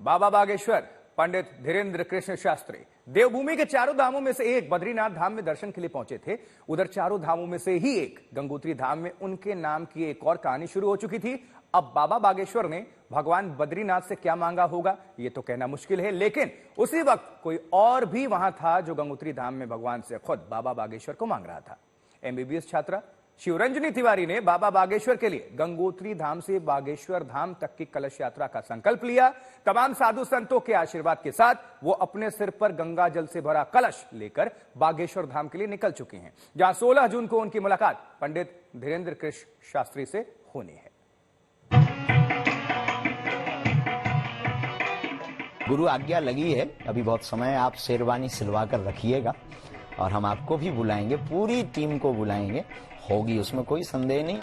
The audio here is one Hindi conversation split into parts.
बाबा बागेश्वर पंडित धीरेन्द्र कृष्ण शास्त्री देवभूमि के चारों धामों में से एक बद्रीनाथ धाम में दर्शन के लिए पहुंचे थे। उधर चारों धामों में से ही एक गंगोत्री धाम में उनके नाम की एक और कहानी शुरू हो चुकी थी। अब बाबा बागेश्वर ने भगवान बद्रीनाथ से क्या मांगा होगा ये तो कहना मुश्किल है, लेकिन उसी वक्त कोई और भी वहां था जो गंगोत्री धाम में भगवान से खुद बाबा बागेश्वर को मांग रहा था। एमबीबीएस छात्रा शिवरंजनी तिवारी ने बाबा बागेश्वर के लिए गंगोत्री धाम से बागेश्वर धाम तक की कलश यात्रा का संकल्प लिया। तमाम साधु संतों के आशीर्वाद के साथ वो अपने सिर पर गंगा जल से भरा कलश लेकर बागेश्वर धाम के लिए निकल चुकी हैं, जहां 16 जून को उनकी मुलाकात पंडित धीरेन्द्र कृष्ण शास्त्री से होनी है। गुरु आज्ञा लगी है, अभी बहुत समय आप शेरवानी सिलवा कर रखिएगा और हम आपको भी बुलाएंगे, पूरी टीम को बुलाएंगे, होगी उसमें कोई संदेह नहीं।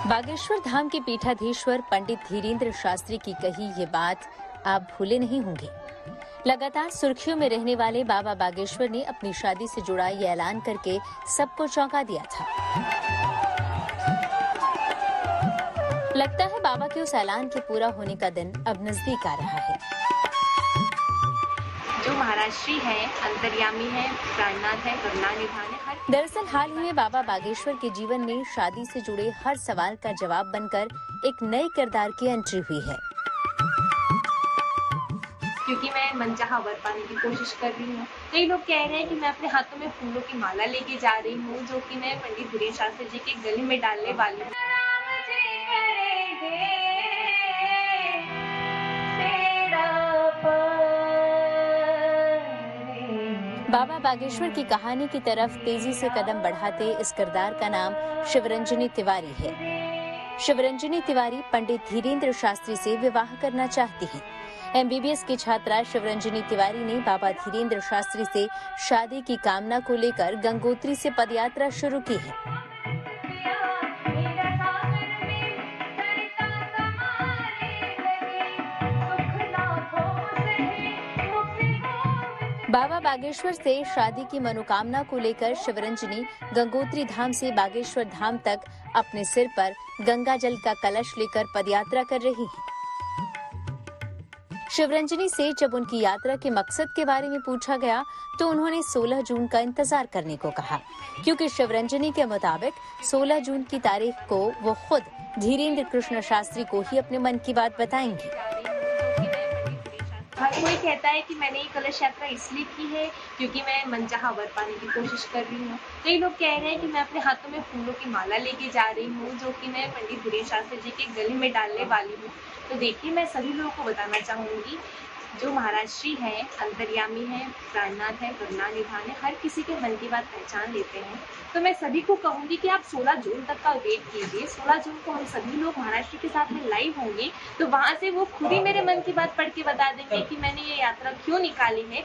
बागेश्वर धाम के पीठाधीश्वर पंडित धीरेन्द्र शास्त्री की कही ये बात आप भूले नहीं होंगे। लगातार सुर्खियों में रहने वाले बाबा बागेश्वर ने अपनी शादी से जुड़ा ये ऐलान करके सबको चौंका दिया था। लगता है बाबा के उस ऐलान के पूरा होने का दिन अब नजदीक आ रहा है। जो महाराष्ट्री है, अंतर्यामी है, प्राणनाथ है, करुणा निधान है। दरअसल हाल ही में बाबा बागेश्वर के जीवन में शादी से जुड़े हर सवाल का जवाब बनकर एक नए किरदार की एंट्री हुई है। क्योंकि मैं मनचाहा वर पाने की कोशिश कर रही हूँ। कई लोग कह रहे हैं कि मैं अपने हाथों में फूलों की माला लेके जा रही हूँ, जो कि मैं पंडित धीरेन्द्र शास्त्री जी के गले में डालने वाली हूँ। बाबा बागेश्वर की कहानी की तरफ तेजी से कदम बढ़ाते इस किरदार का नाम शिवरंजनी तिवारी है। शिवरंजनी तिवारी पंडित धीरेन्द्र शास्त्री से विवाह करना चाहती हैं। एमबीबीएस की छात्रा शिवरंजनी तिवारी ने बाबा धीरेन्द्र शास्त्री से शादी की कामना को लेकर गंगोत्री से पदयात्रा शुरू की है। बाबा बागेश्वर से शादी की मनोकामना को लेकर शिवरंजनी गंगोत्री धाम से बागेश्वर धाम तक अपने सिर पर गंगा जल का कलश लेकर पदयात्रा कर रही हैं। शिवरंजनी से जब उनकी यात्रा के मकसद के बारे में पूछा गया तो उन्होंने 16 जून का इंतजार करने को कहा, क्योंकि शिवरंजनी के मुताबिक 16 जून की तारीख को वो खुद धीरेन्द्र कृष्ण शास्त्री को ही अपने मन की बात बताएंगी। हर कोई कहता है कि मैंने ये कलश यात्रा इसलिए की है क्योंकि मैं मनचाहा वर पाने की कोशिश कर रही हूँ। कई लोग कह रहे हैं कि मैं अपने हाथों में फूलों की माला लेके जा रही हूँ, जो कि मैं पंडित धीरेन्द्र शास्त्री जी के गले में डालने वाली हूँ। तो देखिए, मैं सभी लोगों को बताना चाहूंगी, जो महाराष्ट्री है, अंतर्यामी है, प्राणनाथ है, करुणा निधान है, हर किसी के मन की बात पहचान लेते हैं। तो मैं सभी को कहूंगी कि आप 16 जून तक का वेट कीजिए। 16 जून को हम सभी लोग महाराष्ट्र के साथ में लाइव होंगे, तो वहां से वो खुद ही मेरे मन की बात पढ़ के बता देंगे कि मैंने ये यात्रा क्यों निकाली है।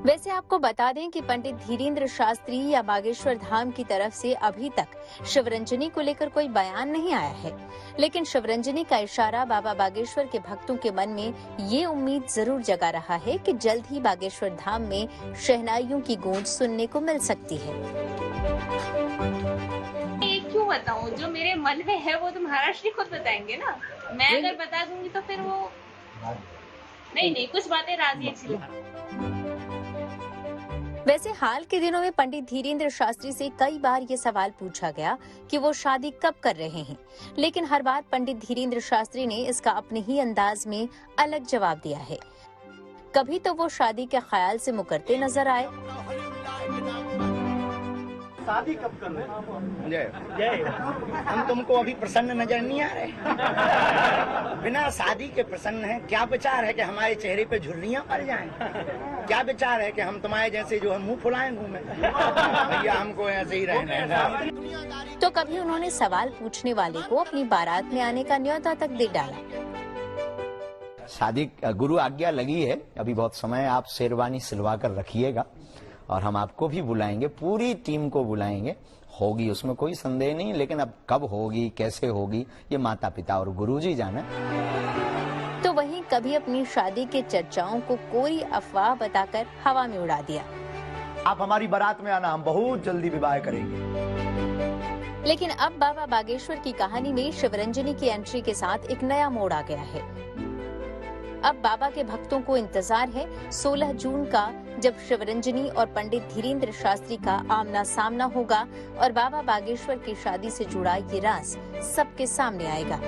वैसे आपको बता दें कि पंडित धीरेन्द्र शास्त्री या बागेश्वर धाम की तरफ से अभी तक शिवरंजनी को लेकर कोई बयान नहीं आया है, लेकिन शिवरंजनी का इशारा बाबा बागेश्वर के भक्तों के मन में ये उम्मीद जरूर जगा रहा है कि जल्द ही बागेश्वर धाम में शहनाइयों की गूंज सुनने को मिल सकती है। ये क्यों बताऊं, जो मेरे मन में है वो तो महाराष्ट्री खुद बताएंगे ना। मैं अगर बता दूंगी तो फिर वो नहीं कुछ बातें राजी अच्छी लगा। वैसे हाल के दिनों में पंडित धीरेन्द्र शास्त्री से कई बार ये सवाल पूछा गया कि वो शादी कब कर रहे हैं, लेकिन हर बार पंडित धीरेन्द्र शास्त्री ने इसका अपने ही अंदाज में अलग जवाब दिया है। कभी तो वो शादी के ख्याल से मुकरते नजर आए, शादी कब कर रहे हैं? जय हम तुमको अभी प्रसन्न नजर नहीं आ रहे? बिना शादी के प्रसन्न हैं? क्या विचार है कि हमारे चेहरे पे झुर्रियां पड़ जाएं? क्या विचार है कि हम तुम्हारे जैसे जो है मुंह फुलाएं घूमें? भैया हमको ऐसे ही रहना है। तो कभी उन्होंने सवाल पूछने वाले को अपनी बारात में आने का न्योता तक दे डाला। शादी गुरु आज्ञा लगी है, अभी बहुत समय आप शेरवानी सिलवा कर रखिएगा और हम आपको भी बुलाएंगे, पूरी टीम को बुलाएंगे, होगी उसमें कोई संदेह नहीं। लेकिन अब कब होगी, कैसे होगी, ये माता पिता और गुरुजी जाने। तो वहीं कभी अपनी शादी के चर्चाओं को कोई अफवाह बताकर हवा में उड़ा दिया। आप हमारी बारात में आना, हम बहुत जल्दी विवाह करेंगे। लेकिन अब बाबा बागेश्वर की कहानी में शिवरंजनी की एंट्री के साथ एक नया मोड़ आ गया है। अब बाबा के भक्तों को इंतजार है 16 जून का, जब शिवरंजनी और पंडित धीरेन्द्र शास्त्री का आमना सामना होगा और बाबा बागेश्वर की शादी से जुड़ा ये राज सबके सामने आएगा।